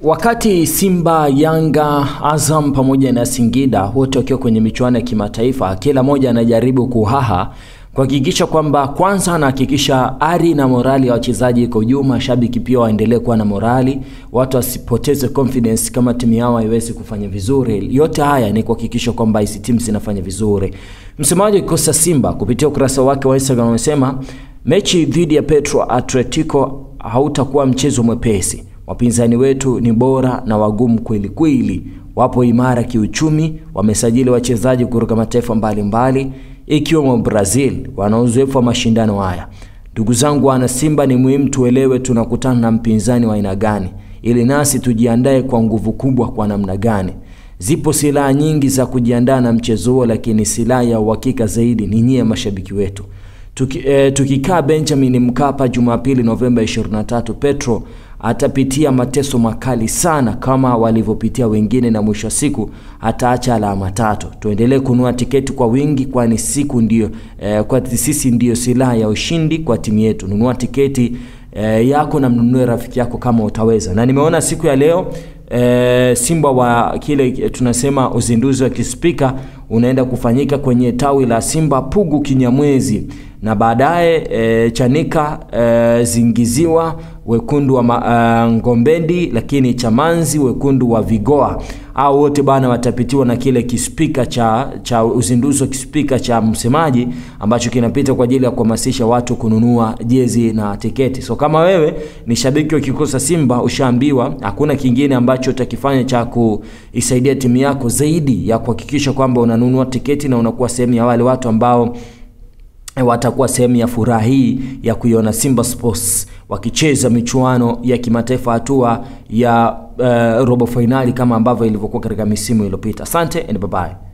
Wakati Simba, Yanga, Azam pamoja na Singida wote wakiwa kwenye michuano ya kimataifa, kila moja anajaribu kuhaha kuhakikisha kwamba kwanza anahakikisha ari na morali ya wachezaji iko juu, mashabiki pia waendelee kuwa na morali, watu wasipoteze confidence kama timu yao haiwezi kufanya vizuri. Yote haya ni kuhakikisha kwamba hizi timu zinafanya vizuri. Msemaji wa kikosi Simba kupitia ukurasa wake wa Instagram amesema mechi dhidi ya Petro Atletico hautakuwa mchezo mwepesi. Wapinzani wetu ni bora na wagumu kweli kweli. Wapo imara kiuchumi, wamesajili wachezaji kutoka mataifa mbalimbali ikiwemo Brazil, wana uzoefu wa mashindano haya. Ndugu zangu wana Simba, ni muhimu tuelewe tunakutana na mpinzani wa aina gani ili nasi tujiandae kwa nguvu kubwa kwa namna gani. Zipo silaha nyingi za kujiandaa na mchezo huo, lakini silaha ya uhakika zaidi ni nyie mashabiki wetu. Tukikaa Benjamin Mkapa Jumapili Novemba 23, Petro atapitia mateso makali sana kama walivyopitia wengine, na mwisho siku ataacha alama 3. Tuendelee kununua tiketi kwa wingi, kwani siku ndio kwa sisi ndio silaha ya ushindi kwa timu yetu. Nunua tiketi yako na mnunue rafiki yako kama utaweza. Na nimeona siku ya leo Simba wa kile tunasema uzinduzi wa kispika unaenda kufanyika kwenye tawi la Simba Pugu Kinyamwezi, na baadaye Chanika, Zingiziwa wekundu wa Ngombendi, lakini Chamanzi wekundu wa Vigoa. Hao wote bana watapitiwa na kile kispika cha uzinduzi wa kispika cha msemaji ambacho kinapita kwa ajili ya kuhamasisha watu kununua jezi na tiketi. So kama wewe ni shabiki wa kikosi Simba, ushaambiwa hakuna kingine ambacho utakifanya cha kuisaidia timu yako zaidi ya kuhakikisha kwamba unanunua tiketi na unakuwa sehemu ya wale watu ambao watakuwa sehemu ya furaha hii ya kuiona Simba Sports wakicheza michuano ya kimataifa hatua ya robo finali kama ambavyo ilivyokuwa katika misimu iliyopita. Asante and bye bye.